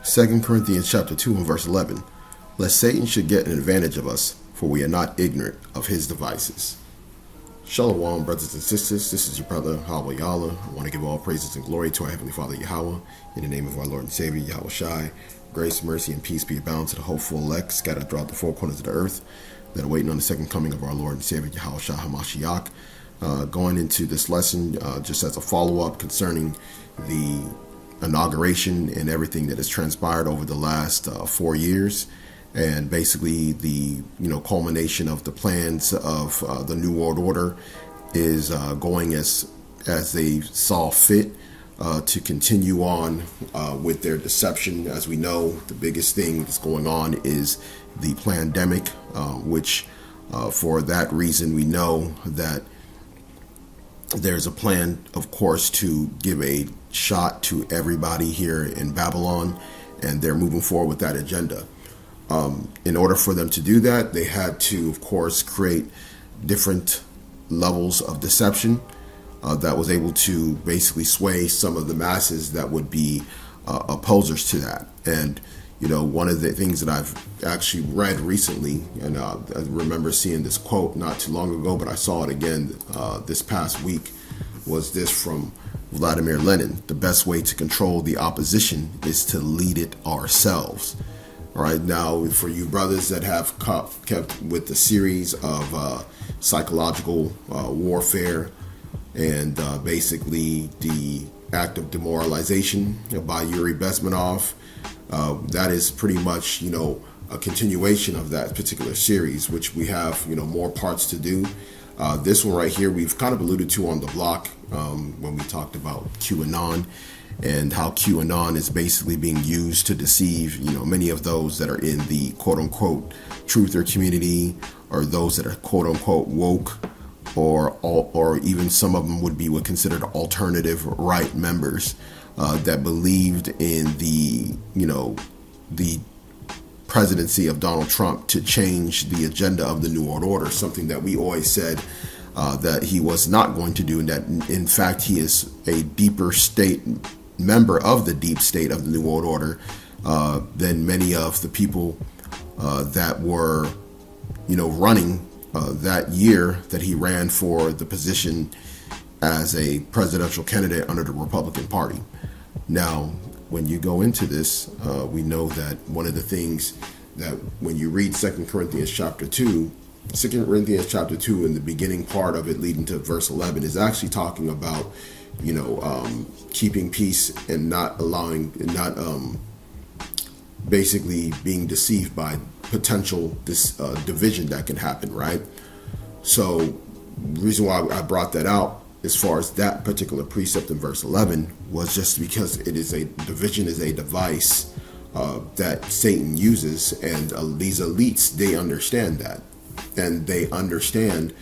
2 Corinthians chapter 2 and verse 11. Lest Satan should get an advantage of us, for we are not ignorant of his devices. Shalom, brothers and sisters. This is your brother, Yahawashi. I want to give all praises and glory to our Heavenly Father, Yahweh, in the name of our Lord and Savior, Yahawashi. Grace, mercy, and peace be abound to the hopeful elect scattered throughout the four corners of the earth that are waiting on the second coming of our Lord and Savior, Yahawashi HaMashiach. Going into this lesson, just as a follow-up concerning the inauguration and everything that has transpired over the last 4 years, and basically the culmination of the plans of the New World Order is going as they saw fit to continue on with their deception. As we know, the biggest thing that's going on is the pandemic, which for that reason we know that there's a plan, of course, to give a shot to everybody here in Babylon, and they're moving forward with that agenda. In order for them to do that, they had to, of course, create different levels of deception that was able to basically sway some of the masses that would be opposers to that. And one of the things that I've actually read recently, and I remember seeing this quote not too long ago, but I saw it again this past week, was this from Vladimir Lenin: the best way to control the opposition is to lead it ourselves. All right, now for you brothers that have kept with the series of psychological warfare and basically the act of demoralization by Yuri Bezmenov, that is pretty much a continuation of that particular series, which we have more parts to do. This one right here we've kind of alluded to on the block when we talked about QAnon and how QAnon is basically being used to deceive many of those that are in the quote-unquote truther community, or those that are quote-unquote woke, or even some of them would be considered alternative right members that believed in the presidency of Donald Trump to change the agenda of the New World Order, something that we always said that he was not going to do, and that in fact he is a deeper state member of the deep state of the New World Order than many of the people that were running that year that he ran for the position as a presidential candidate under the Republican Party. Now, when you go into this, we know that one of the things that when you read 2 Corinthians chapter 2 in the beginning part of it leading to verse 11 is actually talking about keeping peace and not basically being deceived by potential division that can happen, right? So the reason why I brought that out as far as that particular precept in verse 11 was just because division is a device that Satan uses, and these elites, they understand that, and they understand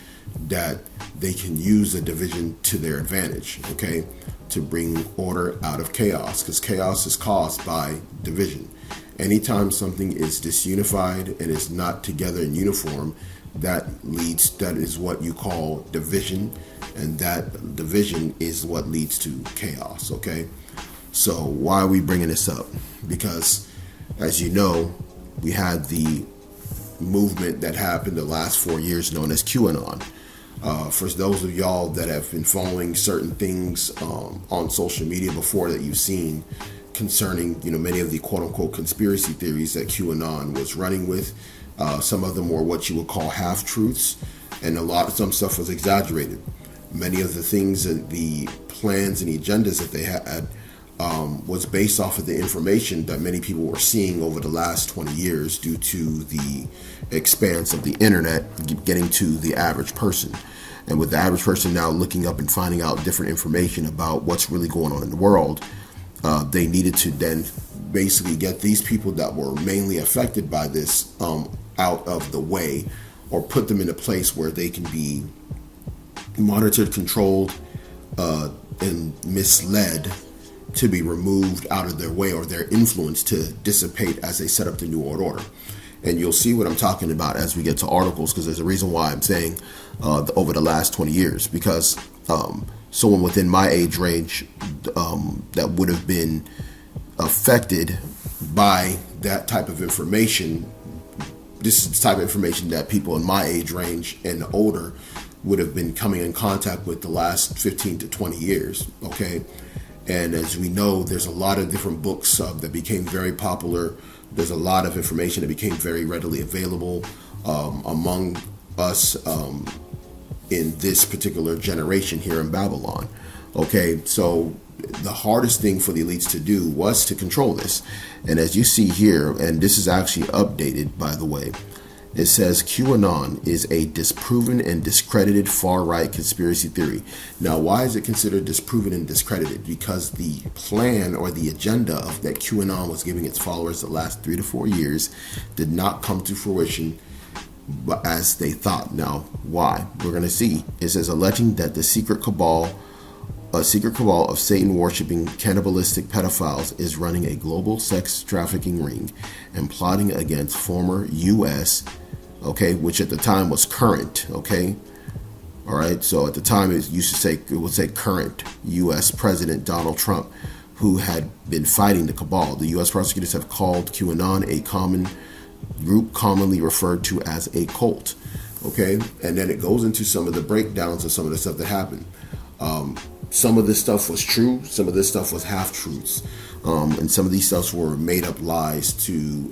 that they can use a division to their advantage, okay, to bring order out of chaos, because chaos is caused by division. Anytime something is disunified and is not together in uniform, that is what you call division, and that division is what leads to chaos, okay? So why are we bringing this up? Because, as you know, we had the movement that happened the last 4 years known as QAnon. For those of y'all that have been following certain things on social media before that you've seen concerning many of the quote-unquote conspiracy theories that QAnon was running with, some of them were what you would call half-truths, and some stuff was exaggerated. Many of the things and the plans and agendas that they had was based off of the information that many people were seeing over the last 20 years due to the expanse of the internet getting to the average person. And with the average person now looking up and finding out different information about what's really going on in the world, they needed to then basically get these people that were mainly affected by this out of the way, or put them in a place where they can be monitored, controlled, and misled, to be removed out of their way, or their influence to dissipate as they set up the New World Order. And you'll see what I'm talking about as we get to articles, because there's a reason why I'm saying over the last 20 years, because someone within my age range that would have been affected by that type of information. This is the type of information that people in my age range and older would have been coming in contact with the last 15 to 20 years. Okay. And as we know, there's a lot of different books that became very popular. There's a lot of information that became very readily available among us in this particular generation here in Babylon. Okay, so the hardest thing for the elites to do was to control this. And as you see here, and this is actually updated, by the way, it says QAnon is a disproven and discredited far-right conspiracy theory. Now, why is it considered disproven and discredited? Because the plan or the agenda of that QAnon was giving its followers the last 3 to 4 years did not come to fruition as they thought. Now, why? We're going to see. It says alleging that the secret cabal of Satan-worshipping cannibalistic pedophiles is running a global sex trafficking ring and plotting against former U.S., okay, which at the time was current, okay, all right. So at the time it would say current U.S. President Donald Trump, who had been fighting the cabal. The U.S. prosecutors have called QAnon a common group commonly referred to as a cult, okay, and then it goes into some of the breakdowns of some of the stuff that happened. Some of this stuff was true, some of this stuff was half-truths, and some of these stuffs were made-up lies to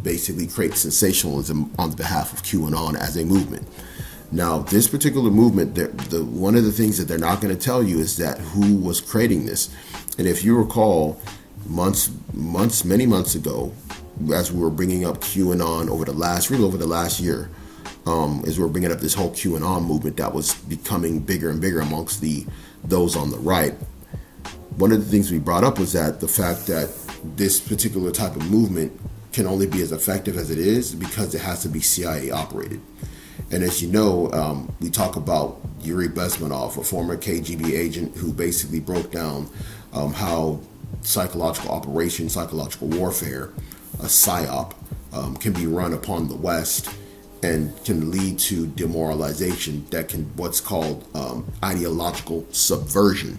basically create sensationalism on behalf of QAnon as a movement. Now, this particular movement, one of the things that they're not going to tell you is that who was creating this. And if you recall, many months ago, as we were bringing up QAnon over the last year, as we were bringing up this whole QAnon movement that was becoming bigger and bigger amongst those on the right. One of the things we brought up was that the fact that this particular type of movement can only be as effective as it is because it has to be CIA operated. And as you know, we talk about Yuri Bezmenov, a former KGB agent who basically broke down how psychological operations, psychological warfare, a PSYOP, can be run upon the West and can lead to demoralization that can what's called ideological subversion.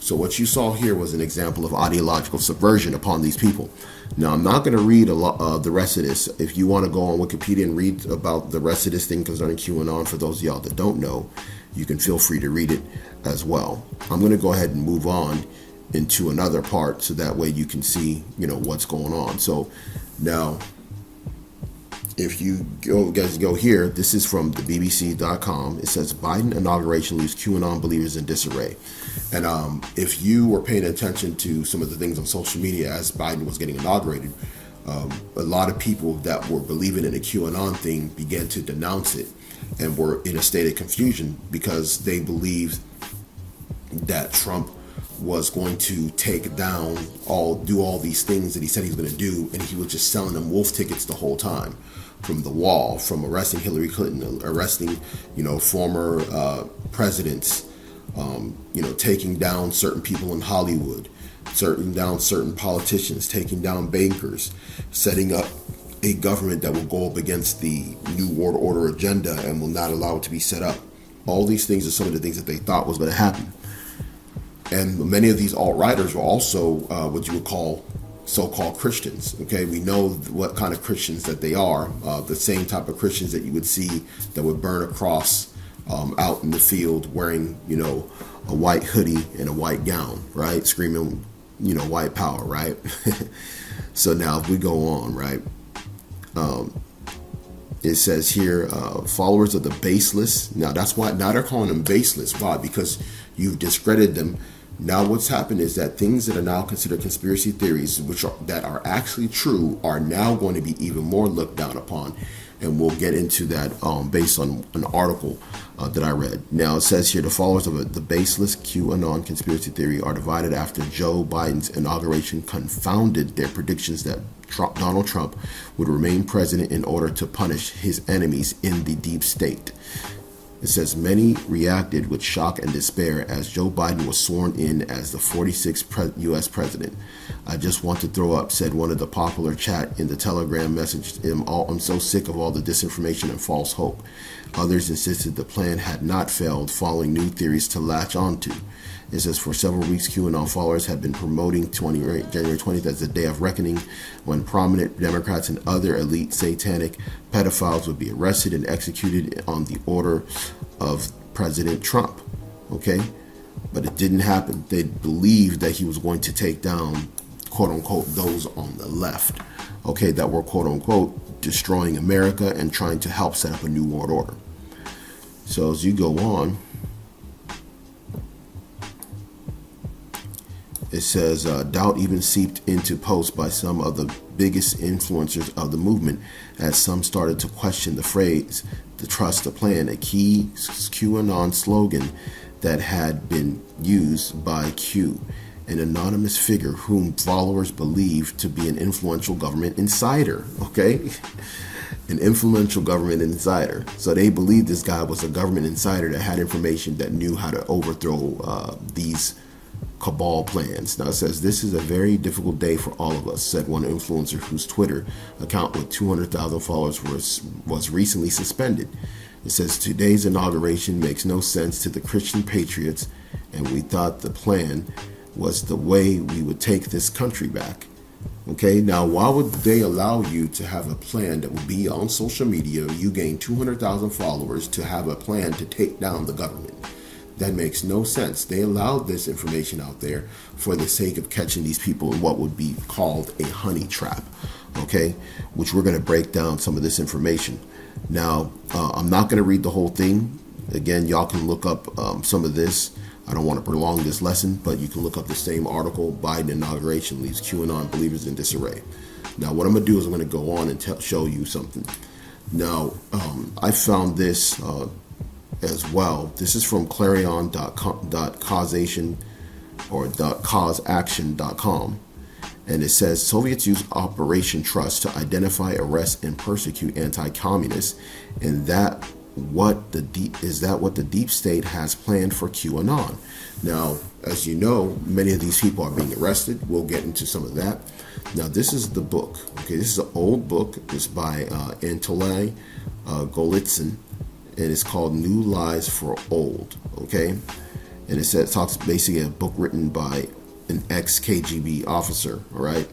So what you saw here was an example of ideological subversion upon these people. Now, I'm not going to read the rest of this. If you want to go on Wikipedia and read about the rest of this thing concerning QAnon, for those of y'all that don't know, you can feel free to read it as well. I'm going to go ahead and move on into another part so that way you can see, what's going on. So now, if you go here, this is from the BBC.com. It says Biden inauguration leaves QAnon believers in disarray. And if you were paying attention to some of the things on social media as Biden was getting inaugurated, a lot of people that were believing in the QAnon thing began to denounce it and were in a state of confusion because they believed that Trump was going to do all these things that he said he was going to do, and he was just selling them wolf tickets the whole time. From the wall, from arresting Hillary Clinton, arresting, former presidents, taking down certain people in Hollywood, taking down certain politicians, taking down bankers, setting up a government that will go up against the New World Order agenda and will not allow it to be set up. All these things are some of the things that they thought was going to happen. And many of these alt-righters were also what you would call so-called Christians. Okay, we know what kind of Christians that they are. The same type of Christians that you would see that would burn a cross out in the field wearing, a white hoodie and a white gown, right? Screaming, white power, right? So now if we go on, right? It says here, followers of the baseless. Now that's why, now they're calling them baseless. Why? Because you've discredited them. Now what's happened is that things that are now considered conspiracy theories, that are actually true, are now going to be even more looked down upon. And we'll get into that based on an article that I read. Now it says here, the followers of the baseless QAnon conspiracy theory are divided after Joe Biden's inauguration confounded their predictions that Donald Trump would remain president in order to punish his enemies in the deep state. It says many reacted with shock and despair as Joe Biden was sworn in as the 46th U.S. president. I just want to throw up, said one of the popular chat in the Telegram message. I'm so sick of all the disinformation and false hope. Others insisted the plan had not failed, following new theories to latch onto. It says for several weeks, QAnon followers have been promoting January 20th as the day of reckoning, when prominent Democrats and other elite satanic pedophiles would be arrested and executed on the order of President Trump. Okay? But it didn't happen. They believed that he was going to take down, quote unquote, those on the left, okay, that were, quote unquote, destroying America and trying to help set up a new world order. So as you go on, it says, doubt even seeped into posts by some of the biggest influencers of the movement, as some started to question the phrase, the trust the plan, a key QAnon slogan that had been used by Q, an anonymous figure whom followers believed to be an influential government insider, okay? An influential government insider. So they believed this guy was a government insider that had information that knew how to overthrow these cabal plans. Now it says, this is a very difficult day for all of us, said one influencer whose Twitter account with 200,000 followers was recently suspended. It says, today's inauguration makes no sense to the Christian patriots, and we thought the plan was the way we would take this country back. Okay, now why would they allow you to have a plan that would be on social media, you gain 200,000 followers, to have a plan to take down the government? That makes no sense. They allowed this information out there for the sake of catching these people in what would be called a honey trap, okay, which we're going to break down some of this information. Now, I'm not going to read the whole thing. Again, y'all can look up some of this. I don't want to prolong this lesson, but you can look up the same article, Biden inauguration leaves QAnon believers in disarray. Now, what I'm going to do is I'm going to go on and show you something. Now, I found this as well. This is from clarion.causation or .causeaction.com. And it says, Soviets used Operation Trust to identify, arrest, and persecute anti-communists, and that what the deep state has planned for QAnon. Now, as you know, many of these people are being arrested. We'll get into some of that. Now, this is the book. Okay, this is an old book. It's by Anatoly Golitsyn, and it's called New Lies for Old. Okay, and it talks basically a book written by an ex-KGB officer. All right.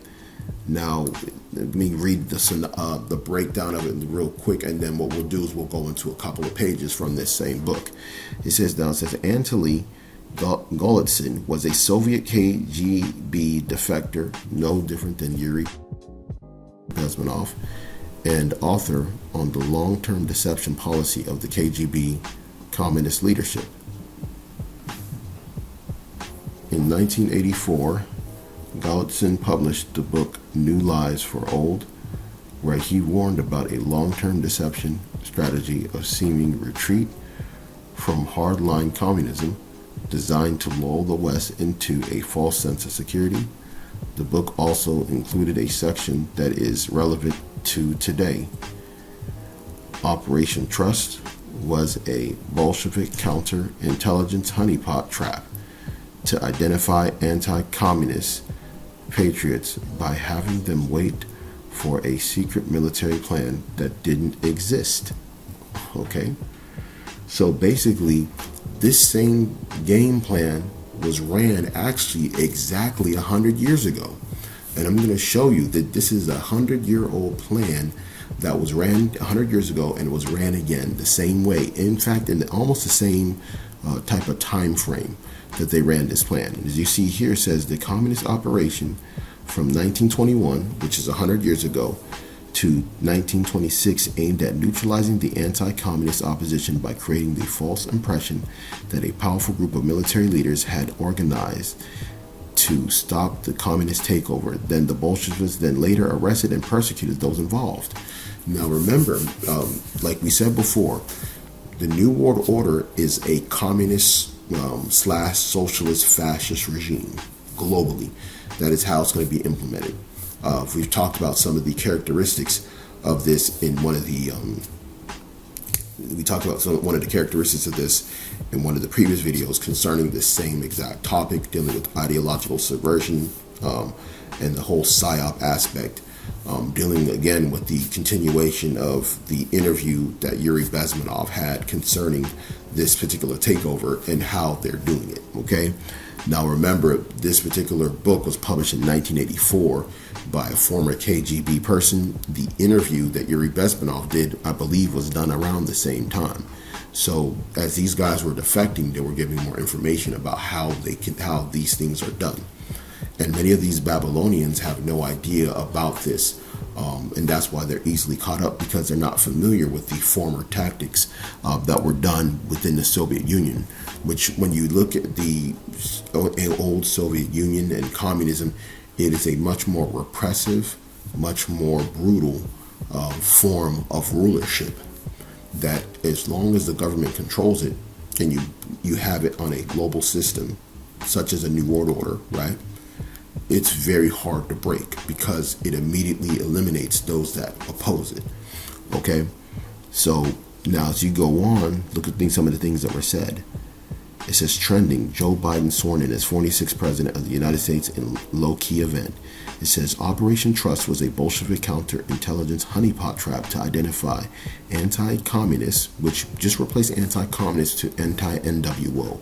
Now, let me read the breakdown of it real quick, and then what we'll do is we'll go into a couple of pages from this same book. It says Anatoly Golitsyn was a Soviet KGB defector, no different than Yuri Bezmenov, and author on the long-term deception policy of the KGB communist leadership. In 1984, Golitsyn published the book New Lies for Old, where he warned about a long-term deception strategy of seeming retreat from hardline communism designed to lull the West into a false sense of security. The book also included a section that is relevant to today. Operation Trust was a Bolshevik counterintelligence honeypot trap to identify anti-communist patriots by having them wait for a secret military plan that didn't exist. Okay? So basically, this same game plan was ran actually exactly 100 years ago. And I'm going to show you that this is a 100-year-old plan that was ran 100 years ago and was ran again the same way. In fact, in almost the same type of time frame that they ran this plan. And as you see here, it says the communist operation from 1921, which is 100 years ago, to 1926 aimed at neutralizing the anti-communist opposition by creating the false impression that a powerful group of military leaders had organized to stop the communist takeover. Then the Bolsheviks then later arrested and persecuted those involved. Now remember, like we said before, the New World Order is a communist slash socialist fascist regime globally. That is how it's going to be implemented. We've talked about some of the characteristics of this in one of the one of the characteristics of this in one of the previous videos concerning this same exact topic, dealing with ideological subversion and the whole PSYOP aspect, dealing again with the continuation of the interview that Yuri Bezmenov had concerning this particular takeover and how they're doing it. Okay, Now remember, this particular book was published in 1984 by a former KGB person. The interview that Yuri Bezmenov did, I believe, was done around the same time. So as these guys were defecting, they were giving more information about how these things are done. And many of these Babylonians have no idea about this. And that's why they're easily caught up, because they're not familiar with the former tactics that were done within the Soviet Union, which when you look at the old Soviet Union and communism, it is a much more repressive, much more brutal form of rulership that, as long as the government controls it and you have it on a global system, such as a New World Order, right? It's very hard to break, because it immediately eliminates those that oppose it. Okay, so now as you go on, look at some of the things that were said. It says trending: Joe Biden sworn in as 46th president of the United States in low-key event. It says Operation Trust was a Bolshevik counterintelligence honeypot trap to identify anti-communists, which just replaced anti-communists to anti-NWO,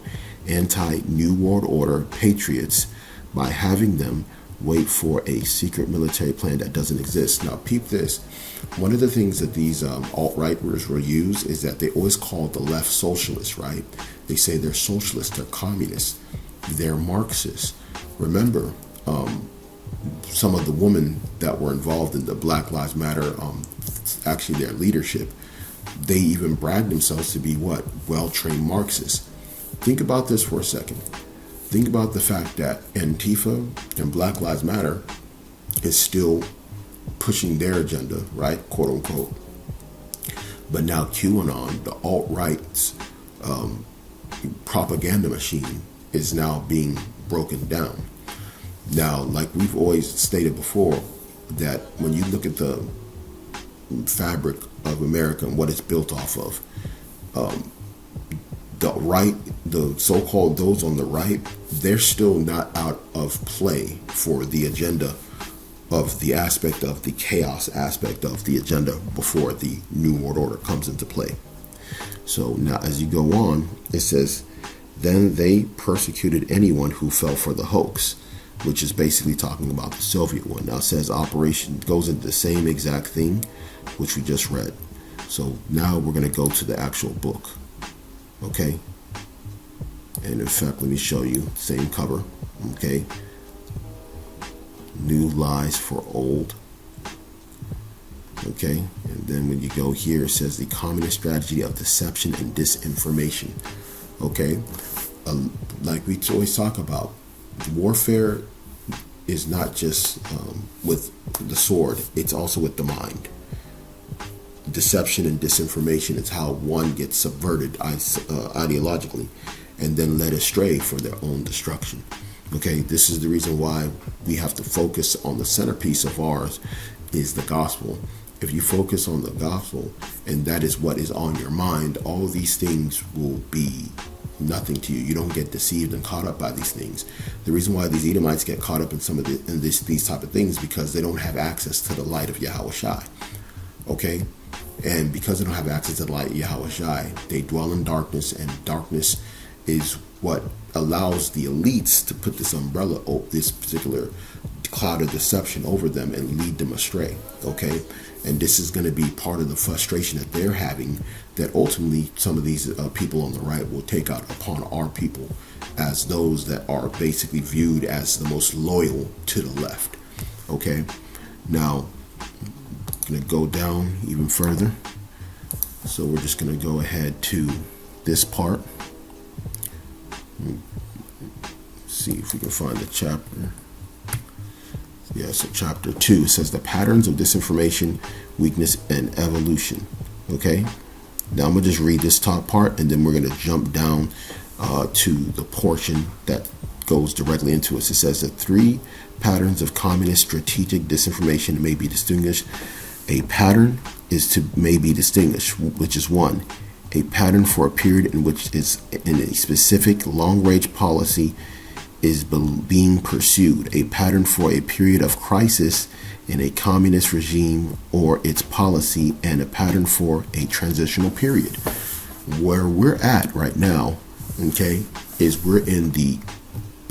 anti-New World Order patriots, by having them wait for a secret military plan that doesn't exist. Now, peep this. One of the things that these alt-righters will use is that they always call the left socialists, right? They say they're socialists, they're communists, they're Marxists. Remember, some of the women that were involved in the Black Lives Matter, actually their leadership, they even bragged themselves to be what? Well-trained Marxists. Think about this for a second. Think about the fact that Antifa and Black Lives Matter is still pushing their agenda, right, quote unquote. But now QAnon, the alt-right's propaganda machine, is now being broken down. Now, like we've always stated before, that when you look at the fabric of America and what it's built off of, the right, the so-called those on the right, they're still not out of play for the agenda of the aspect of the chaos aspect of the agenda before the New World Order comes into play. So now as you go on, it says, then they persecuted anyone who fell for the hoax, which is basically talking about the Soviet one. Now it says operation goes into the same exact thing, which we just read. So now we're going to go to the actual book. Okay, and in fact, let me show you, same cover. Okay, new lies for old. Okay, and then when you go here, it says the communist strategy of deception and disinformation. Okay, like we always talk about, warfare is not just with the sword, it's also with the mind. Deception and disinformation is how one gets subverted ideologically and then led astray for their own destruction. Okay, this is the reason why we have to focus on the centerpiece of ours is the gospel. If you focus on the gospel and that is what is on your mind, all of these things will be nothing to you. You don't get deceived and caught up by these things. The reason why these Edomites get caught up in some of these type of things, because they don't have access to the light of Yahawashi. Okay, and because they don't have access to the light of Yahawashi, they dwell in darkness, and darkness is what allows the elites to put this umbrella, this particular cloud of deception over them and lead them astray. Okay, and this is going to be part of the frustration that they're having, that ultimately some of these people on the right will take out upon our people as those that are basically viewed as the most loyal to the left. Okay, now I'm going to go down even further. So we're just going to go ahead to this part. See if we can find the chapter. Yeah, so chapter 2 says the patterns of disinformation, weakness, and evolution. Okay, now I'm going to just read this top part, and then we're going to jump down to the portion that goes directly into it. So it says that 3 patterns of communist strategic disinformation may be distinguished. A pattern may be distinguished, which is 1, a pattern for a period in which is in a specific long-range policy is being pursued, a pattern for a period of crisis in a communist regime or its policy, and a pattern for a transitional period. Where we're at right now, okay, is we're in the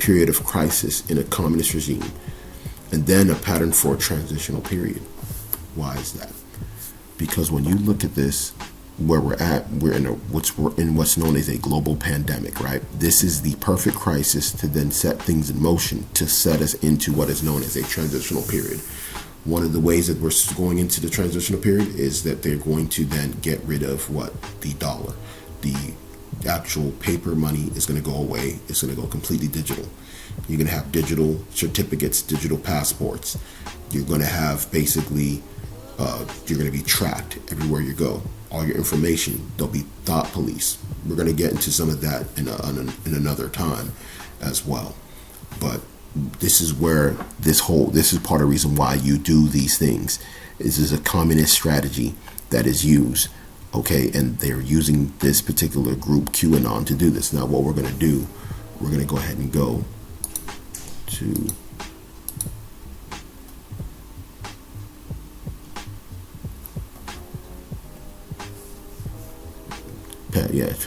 period of crisis in a communist regime, and then a pattern for a transitional period. Why is that? Because when you look at this, where we're at, we're in what's known as a global pandemic, right? This is the perfect crisis to then set things in motion to set us into what is known as a transitional period. One of the ways that we're going into the transitional period is that they're going to then get rid of what? The dollar. The actual paper money is going to go away. It's going to go completely digital. You're going to have digital certificates, digital passports. You're going to have basically, you're going to be tracked everywhere you go. All your information, there'll be thought police. We're going to get into some of that in another time as well. But this is where this is part of the reason why you do these things. This is a communist strategy that is used, okay? And they're using this particular group, QAnon, to do this. Now, what we're going to do, we're going to go ahead and go to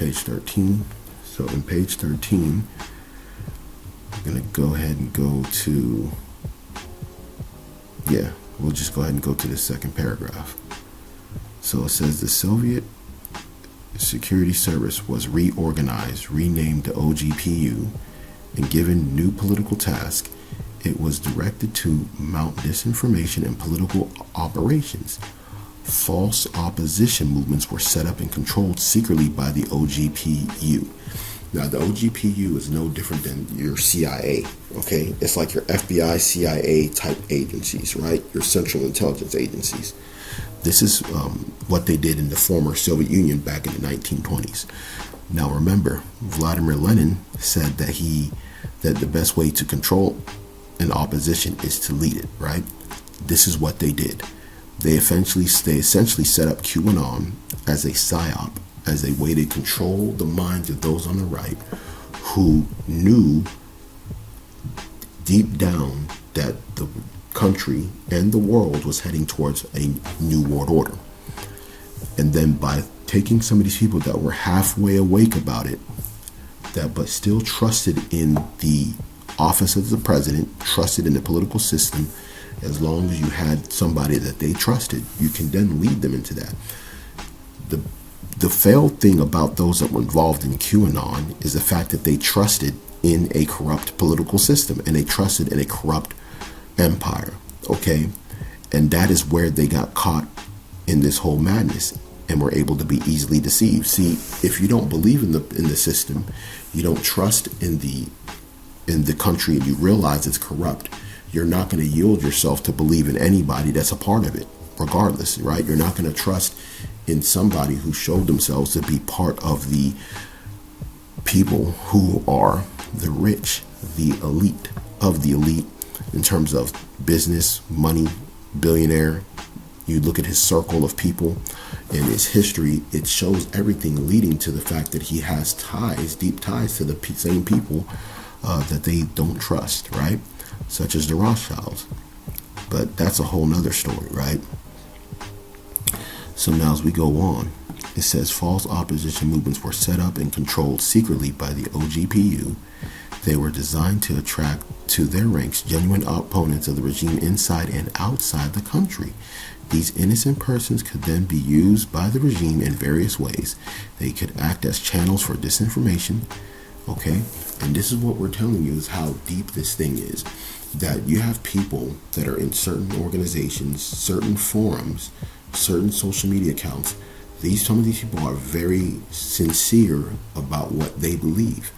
page 13. So in page 13, I'm going to go ahead and go to, we'll just go ahead and go to the second paragraph. So it says the Soviet Security Service was reorganized, renamed the OGPU, and given new political tasks. It was directed to mount disinformation and political operations. False opposition movements were set up and controlled secretly by the OGPU. Now, the OGPU is no different than your CIA, okay? It's like your FBI, CIA type agencies, right? Your Central Intelligence agencies. This is what they did in the former Soviet Union back in the 1920s. Now, remember, Vladimir Lenin said that the best way to control an opposition is to lead it, right? This is what they did. They essentially set up QAnon as a psyop, as a way to control the minds of those on the right who knew deep down that the country and the world was heading towards a new world order. And then by taking some of these people that were halfway awake about it, but still trusted in the office of the president, trusted in the political system, as long as you had somebody that they trusted, you can then lead them into that. The failed thing about those that were involved in QAnon is the fact that they trusted in a corrupt political system and they trusted in a corrupt empire, okay? And that is where they got caught in this whole madness and were able to be easily deceived. See, if you don't believe in the system, you don't trust in the country, and you realize it's corrupt, you're not going to yield yourself to believe in anybody that's a part of it, regardless, right? You're not going to trust in somebody who showed themselves to be part of the people who are the rich, the elite of the elite in terms of business, money, billionaire. You look at his circle of people and his history, it shows everything leading to the fact that he has ties, deep ties to the same people that they don't trust, right? Such as the Rothschilds. But that's a whole nother story, right? So now as we go on, it says false opposition movements were set up and controlled secretly by the OGPU. They were designed to attract to their ranks genuine opponents of the regime inside and outside the country. These innocent persons could then be used by the regime in various ways. They could act as channels for disinformation, okay? And this is what we're telling you is how deep this thing is. That you have people that are in certain organizations, certain forums, certain social media accounts. Some of these people are very sincere about what they believe.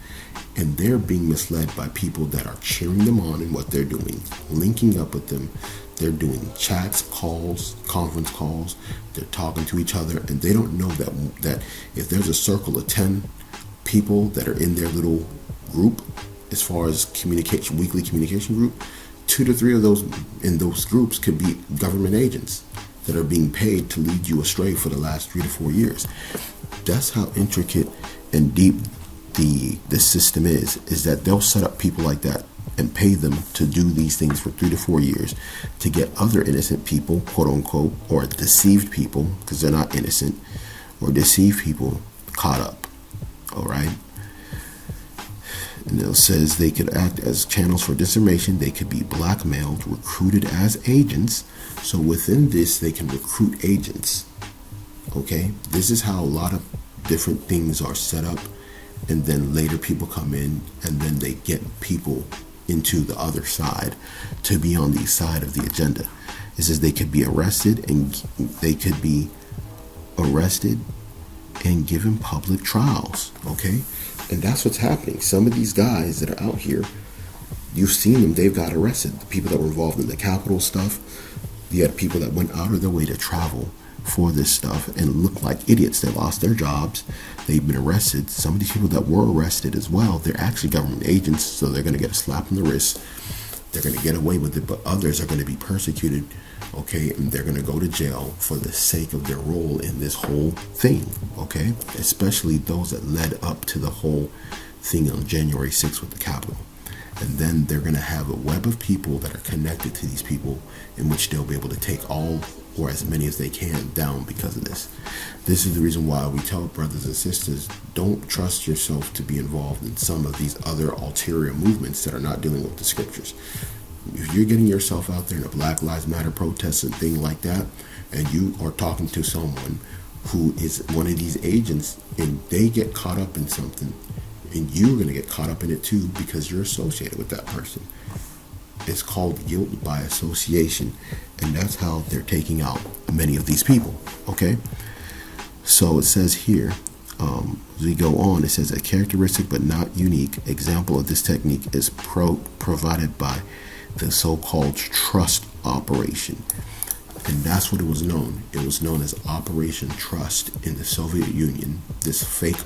And they're being misled by people that are cheering them on in what they're doing, linking up with them. They're doing chats, calls, conference calls. They're talking to each other. And they don't know that if there's a circle of 10 people that are in their little group, as far as communication, weekly communication group, 2 to 3 of those in those groups could be government agents that are being paid to lead you astray for the last 3 to 4 years. That's how intricate and deep the system is that they'll set up people like that and pay them to do these things for 3 to 4 years to get other innocent people, quote unquote, or deceived people, because they're not innocent, or deceived people caught up. All right. And it says they could act as channels for disinformation. They could be blackmailed, recruited as agents. So within this, they can recruit agents. Okay, this is how a lot of different things are set up. And then later people come in and then they get people into the other side to be on the side of the agenda. It says they could be arrested and given public trials. Okay, and that's what's happening. Some of these guys that are out here, you've seen them, they've got arrested. The people that were involved in the Capitol stuff, you had people that went out of their way to travel for this stuff and look like idiots. They lost their jobs. They've been arrested. Some of these people that were arrested as well, they're actually government agents, so they're going to get a slap on the wrist. They're going to get away with it, but others are going to be persecuted, okay, and they're going to go to jail for the sake of their role in this whole thing, okay, especially those that led up to the whole thing on January 6th with the Capitol. And then they're going to have a web of people that are connected to these people in which they'll be able to take all or as many as they can down because of this. This is the reason why we tell brothers and sisters, don't trust yourself to be involved in some of these other ulterior movements that are not dealing with the scriptures. If you're getting yourself out there in a Black Lives Matter protest and thing like that, and you are talking to someone who is one of these agents and they get caught up in something, and you're going to get caught up in it too because you're associated with that person. It's called guilt by association, and that's how they're taking out many of these people, okay? So it says here, as we go on, it says a characteristic but not unique example of this technique is provided by the so-called trust operation. And that's what it was known. It was known as Operation Trust in the Soviet Union, this fake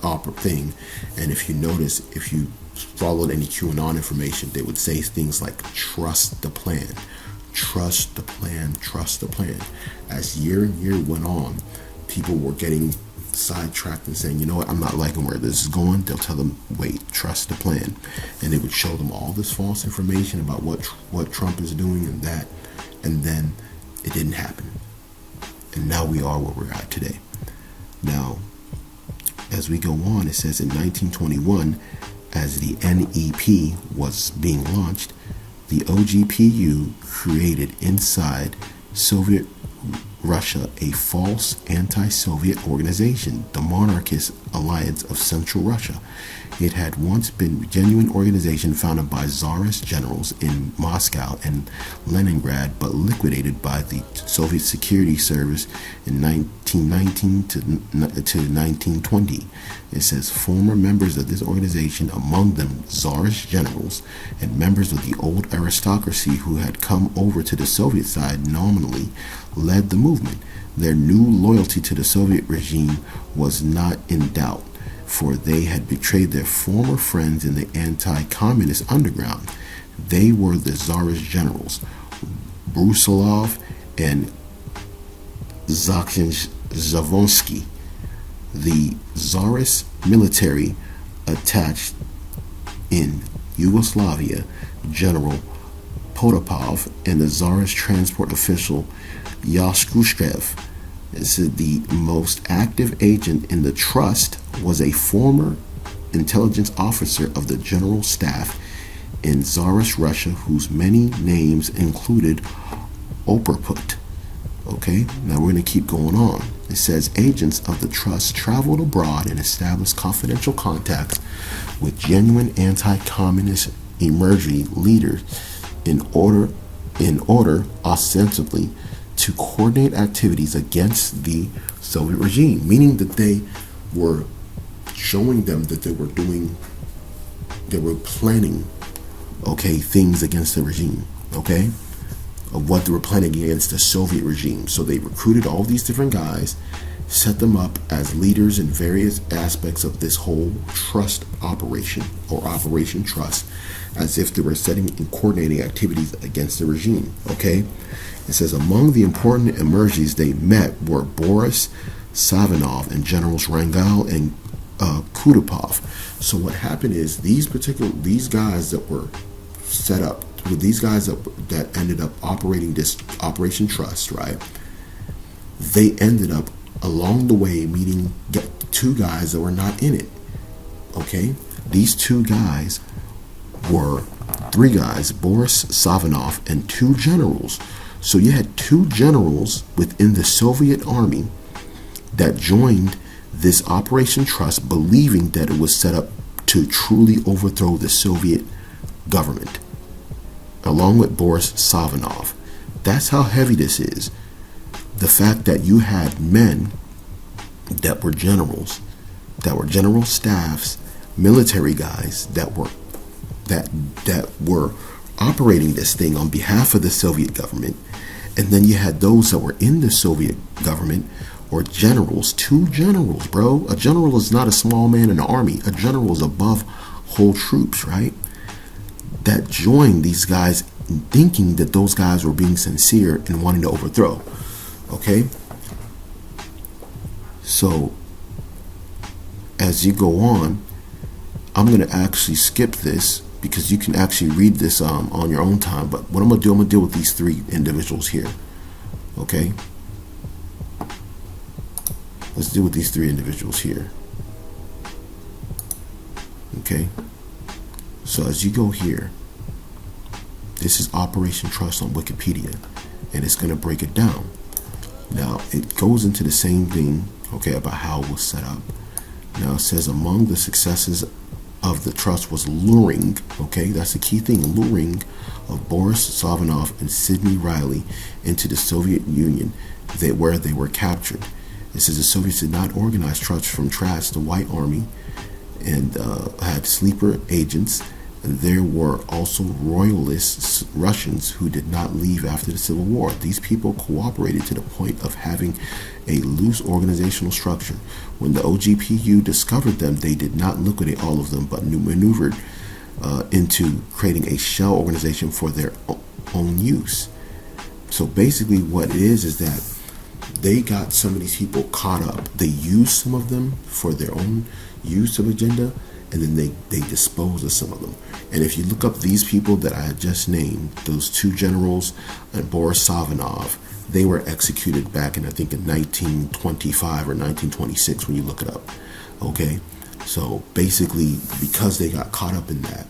opera thing. And if you notice, if you followed any QAnon information, they would say things like trust the plan, trust the plan, trust the plan. As year and year went on, people were getting sidetracked and saying, you know what, I'm not liking where this is going. They'll tell them, wait, trust the plan. And they would show them all this false information about what Trump is doing and that, and then it didn't happen. And now we are where we're at today. Now, as we go on, it says in 1921, as the NEP was being launched, the OGPU created inside Soviet Russia a false anti-Soviet organization, the Monarchist Alliance of Central Russia. It had once been a genuine organization founded by Tsarist generals in Moscow and Leningrad, but liquidated by the Soviet Security Service in 1919 to 1920. It says former members of this organization, among them Tsarist generals and members of the old aristocracy who had come over to the Soviet side, nominally led the movement. Their new loyalty to the Soviet regime was not in doubt, for they had betrayed their former friends in the anti-communist underground. They were the Tsarist generals, Brusilov and Zavonsky. The Tsarist military attached in Yugoslavia, General Potapov, and the Tsarist transport official Yashkushkev. The most active agent in the trust was a former intelligence officer of the general staff in Tsarist Russia, whose many names included Operput. Okay, now we're going to keep going on. It says agents of the trust traveled abroad and established confidential contacts with genuine anti-communist emerging leaders in order ostensibly to coordinate activities against the Soviet regime, meaning that they were showing them that they were planning, things against the regime, of what they were planning against the Soviet regime. So they recruited all these different guys, set them up as leaders in various aspects of this whole trust operation, or Operation Trust, as if they were setting and coordinating activities against the regime, It says among the important emergees they met were Boris Savinov and Generals Rangel and Kutupov. So what happened is these guys that were set up, with these guys that ended up operating this Operation Trust, right? They ended up along the way meeting two guys that were not in it, These two guys were three guys, Boris Savinov and two generals. So you had two generals within the Soviet army that joined this Operation Trust, believing that it was set up to truly overthrow the Soviet government, along with Boris Savinov. That's how heavy this is. The fact that you had men that were generals, that were general staffs, military guys that were operating this thing on behalf of the Soviet government, and then you had those that were in the Soviet government, or generals, two generals, bro. A general is not a small man in the army. A general is above whole troops, right? That joined these guys thinking that those guys were being sincere and wanting to overthrow. Okay? So, as you go on, I'm going to actually skip this because you can actually read this on your own time. But what I'm going to do, I'm going to deal with these three individuals here. Okay? Let's deal with these three individuals here. Okay? So as you go here, this is Operation Trust on Wikipedia, and it's going to break it down. Now, it goes into the same thing, okay, about how it was set up. Now, it says among the successes of the trust was luring, okay, that's the key thing, luring of Boris Savinov and Sidney Riley into the Soviet Union, where they were captured. It says the Soviets did not organize trusts from Trash, the White Army, and had sleeper agents. And there were also royalist Russians who did not leave after the Civil War. These people cooperated to the point of having a loose organizational structure. When the OGPU discovered them, they did not liquidate all of them, but maneuvered into creating a shell organization for their own use. So basically what it is that they got some of these people caught up. They used some of them for their own use of agenda, and then they disposed of some of them. And if you look up these people that I had just named, those two generals and Boris Savinov, they were executed back in, I think, in 1925 or 1926 when you look it up. Okay? So basically, because they got caught up in that,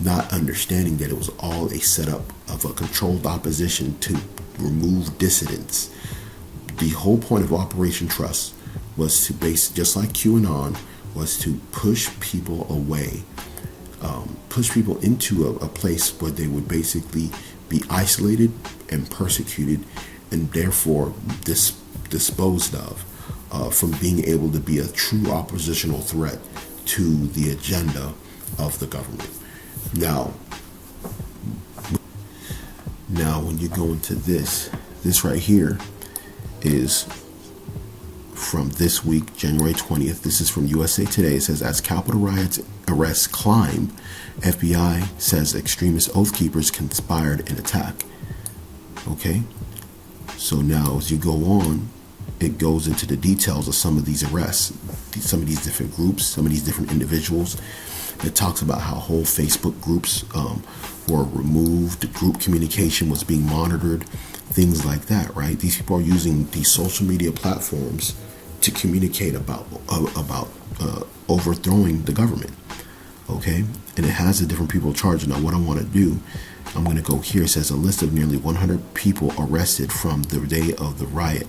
not understanding that it was all a setup of a controlled opposition to remove dissidents. The whole point of Operation Trust was to just like QAnon, was to push people away, push people into a place where they would basically be isolated and persecuted, and therefore disposed of from being able to be a true oppositional threat to the agenda of the government. Now when you go into this right here is from this week, January 20th. This is from USA Today. It says, as Capitol riots arrests climb, FBI says extremist Oath Keepers conspired in attack. Okay? So now as you go on, it goes into the details of some of these arrests, some of these different groups, some of these different individuals. It talks about how whole Facebook groups were removed, group communication was being monitored, things like that, right? These people are using these social media platforms to communicate about overthrowing the government, okay? And it has the different people charged. Now, what I want to do, I'm going to go here. It says a list of nearly 100 people arrested from the day of the riot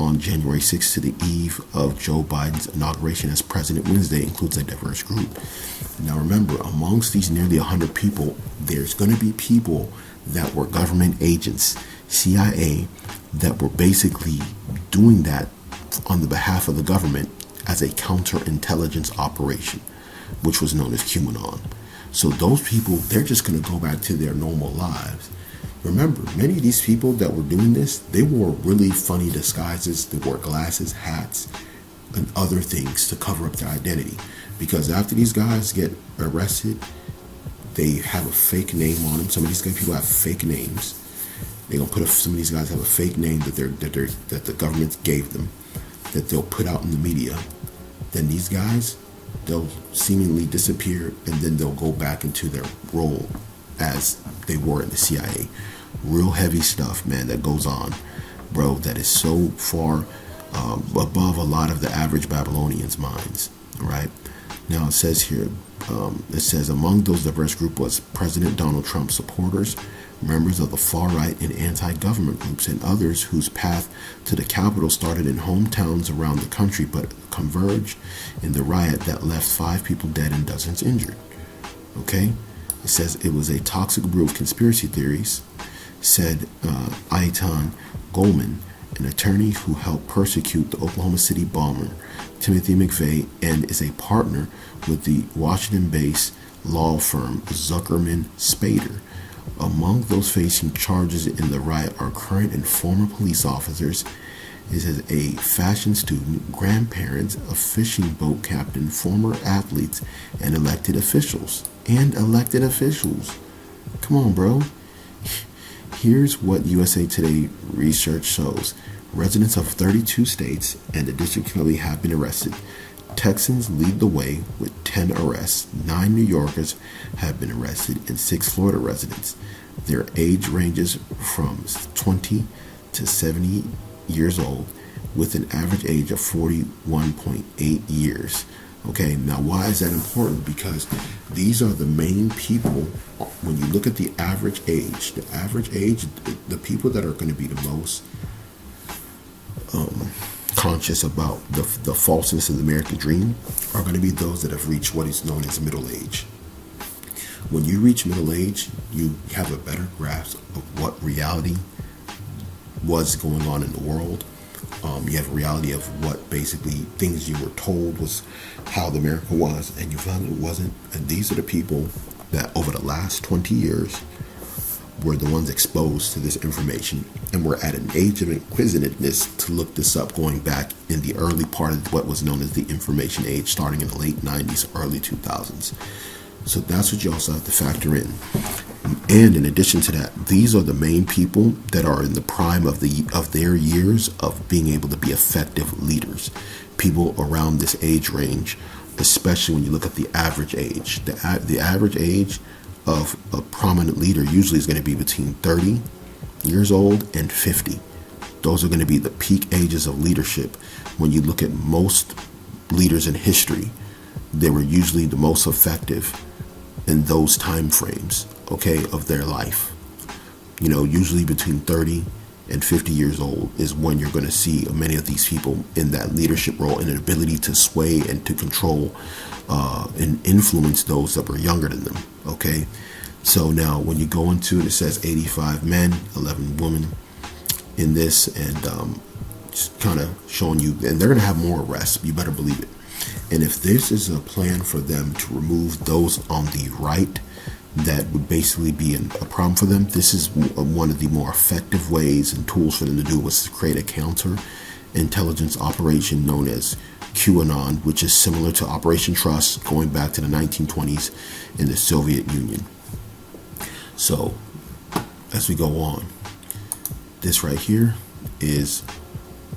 on January 6th to the eve of Joe Biden's inauguration as president Wednesday includes a diverse group. Now, remember, amongst these nearly 100 people, there's going to be people that were government agents, CIA, that were basically doing that on the behalf of the government as a counterintelligence operation, which was known as QAnon. So those people, they're just going to go back to their normal lives. Remember, many of these people that were doing this, they wore really funny disguises. They wore glasses, hats, and other things to cover up their identity. Because after these guys get arrested, they have a fake name on them. Some of these people have fake names. They're gonna some of these guys have a fake name that the government gave them, that they'll put out in the media. Then these guys, they'll seemingly disappear, and then they'll go back into their role as they were in the CIA. Real heavy stuff, man, that goes on, bro, that is so far above a lot of the average Babylonians' minds, right? Now it says here, among those diverse group was President Donald Trump supporters, members of the far right and anti-government groups, and others whose path to the Capitol started in hometowns around the country but converged in the riot that left 5 people dead and dozens injured. Okay? It says it was a toxic brew of conspiracy theories, said Aitan Goldman, an attorney who helped persecute the Oklahoma City bomber Timothy McVeigh and is a partner with the Washington-based law firm Zuckerman Spader. Among those facing charges in the riot are current and former police officers. It says a fashion student, grandparents, a fishing boat captain, former athletes, and elected officials. Come on, bro. Here's what USA Today research shows. Residents of 32 states and the District of Columbia have been arrested. Texans lead the way with 10 arrests. 9 New Yorkers have been arrested and 6 Florida residents. Their age ranges from 20 to 70 years old with an average age of 41.8 years. Okay, now why is that important? Because these are the main people. When you look at the average age, the people that are going to be the most conscious about the falseness of the American dream are going to be those that have reached what is known as middle age. When you reach middle age, you have a better grasp of what reality was going on in the world. You have a reality of what basically things you were told was how the America was, and you found it wasn't. And these are the people that over the last 20 years were the ones exposed to this information, and we're at an age of inquisitiveness to look this up, going back in the early part of what was known as the information age, starting in the late 90s, early 2000s. So that's what you also have to factor in. And in addition to that, these are the main people that are in the prime of their years of being able to be effective leaders. People around this age range, especially when you look at the average age. The average age of a prominent leader usually is going to be between 30 years old and 50. Those are going to be the peak ages of leadership. When you look at most leaders in history, they were usually the most effective in those time frames, okay, of their life. You know, usually between 30 and 50 years old is when you're going to see many of these people in that leadership role and an ability to sway and to control and influence those that were younger than them, okay? So now when you go into it, it says 85 men, 11 women in this, and just kind of showing you, and they're going to have more arrests, you better believe it. And if this is a plan for them to remove those on the right that would basically be a problem for them, this is one of the more effective ways and tools for them to do was to create a counter intelligence operation known as QAnon, which is similar to Operation Trust going back to the 1920s in the Soviet Union. So as we go on, this right here is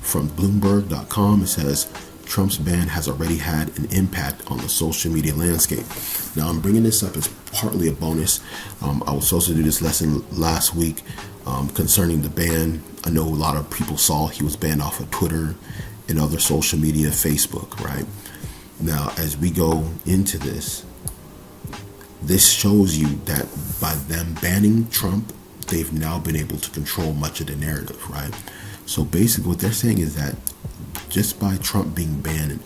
from Bloomberg.com. It says Trump's ban has already had an impact on the social media landscape. Now, I'm bringing this up as partly a bonus. I was supposed to do this lesson last week concerning the ban. I know a lot of people saw he was banned off of Twitter and other social media, Facebook, right? Now, as we go into this, this shows you that by them banning Trump, they've now been able to control much of the narrative, right? So basically what they're saying is that just by Trump being banned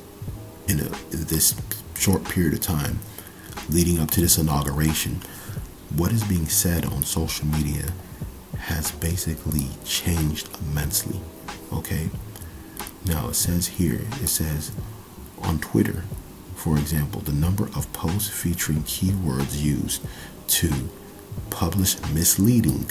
in this short period of time leading up to this inauguration, what is being said on social media has basically changed immensely, okay? Now it says here, it says on Twitter, for example, the number of posts featuring keywords used to publish misleading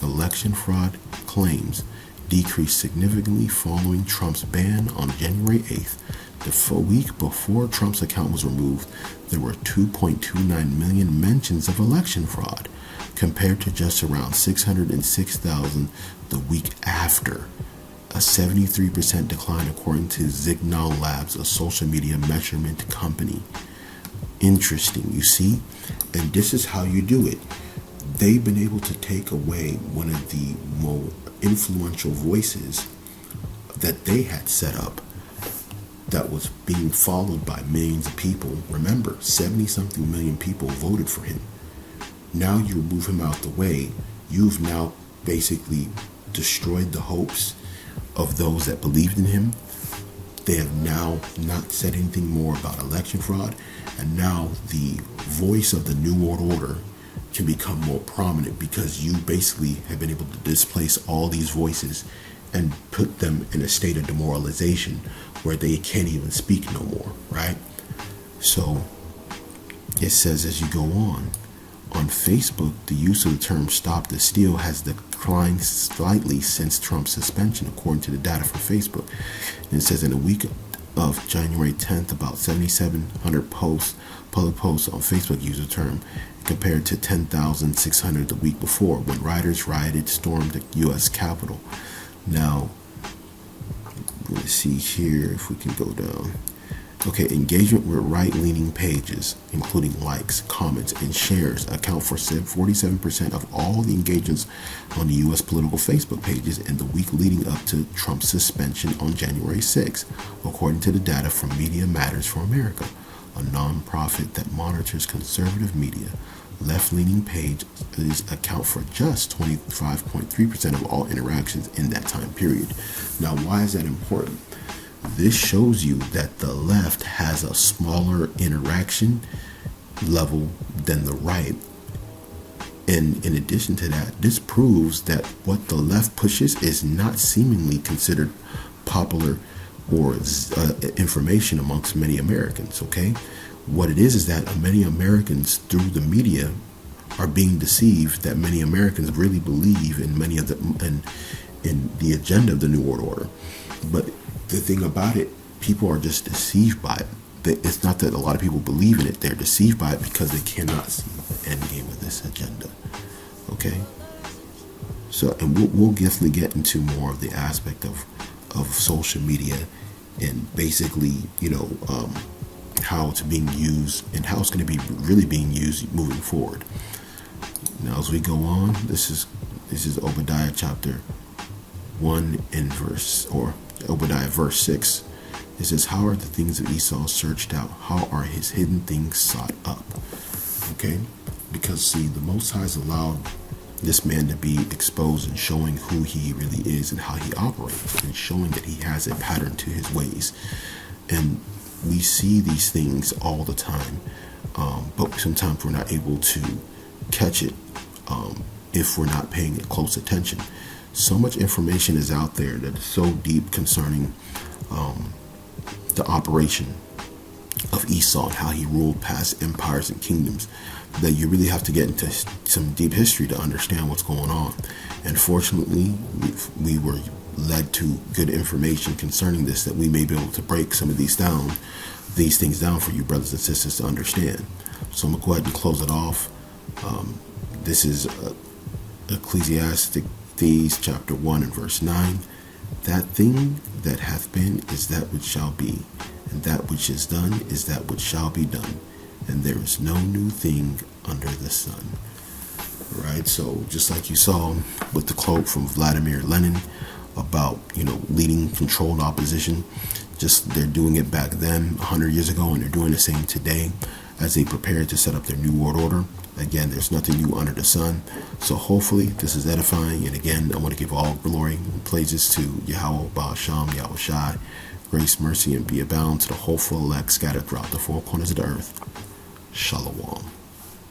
election fraud claims decreased significantly following Trump's ban on January 8th. The week before Trump's account was removed, there were 2.29 million mentions of election fraud, compared to just around 606,000 the week after. A 73% decline according to Signal Labs, a social media measurement company. Interesting, you see? And this is how you do it. They've been able to take away one of the more influential voices that they had set up that was being followed by millions of people. Remember, 70-something million people voted for him. Now you remove him out the way, you've now basically destroyed the hopes of those that believed in him. They have now not said anything more about election fraud, and now the voice of the New World Order can become more prominent because you basically have been able to displace all these voices and put them in a state of demoralization where they can't even speak no more, right? So it says as you go on Facebook, the use of the term "stop the steal" has declined slightly since Trump's suspension, according to the data from Facebook. And it says in a week of January 10th, about 7,700 public posts on Facebook use the term, compared to 10,600 the week before, when rioters stormed the U.S. Capitol. Now, let's see here if we can go down. Okay, engagement with right-leaning pages, including likes, comments, and shares, account for 47% of all the engagements on the U.S. political Facebook pages in the week leading up to Trump's suspension on January 6th, according to the data from Media Matters for America, a nonprofit that monitors conservative media. Left-leaning pages account for just 25.3% of all interactions in that time period. Now, why is that important? This shows you that the left has a smaller interaction level than the right. And in addition to that, this proves that what the left pushes is not seemingly considered popular or information amongst many Americans, okay? What it is that many Americans through the media are being deceived that many Americans really believe in many of in the agenda of the New World Order. But the thing about it, people are just deceived by it. It's not that a lot of people believe in it. They're deceived by it because they cannot see the end game of this agenda. Okay? So, and we'll definitely get into more of the aspect of social media and basically, how it's being used and how it's going to be really being used moving forward. Now, as we go on, this is Obadiah chapter 1 and Obadiah verse 6. It says, "How are the things of Esau searched out? How are his hidden things sought up?" Okay? Because, see, the Most High has allowed this man to be exposed and showing who he really is and how he operates and showing that he has a pattern to his ways. And we see these things all the time, but sometimes we're not able to catch it if we're not paying close attention. So much information is out there that is so deep concerning the operation of Esau and how he ruled past empires and kingdoms that you really have to get into some deep history to understand what's going on. And fortunately, we were led to good information concerning this, that we may be able to break some of these things down for you brothers and sisters to understand. So I'm going to go ahead and close it off. This is Ecclesiastes chapter 1 and verse 9. "That thing that hath been is that which shall be, and that which is done is that which shall be done, and there is no new thing under the sun." Right? So just like you saw with the quote from Vladimir Lenin about, leading controlled opposition, just they're doing it back then 100 years ago, and they're doing the same today as they prepare to set up their new world order. Again, there's nothing new under the sun. So hopefully this is edifying. And again, I want to give all glory and praises to Yahweh, Ba'asham, Yahawashi. Grace, mercy, and be abound to the hopeful elect scattered throughout the four corners of the earth. Shalom.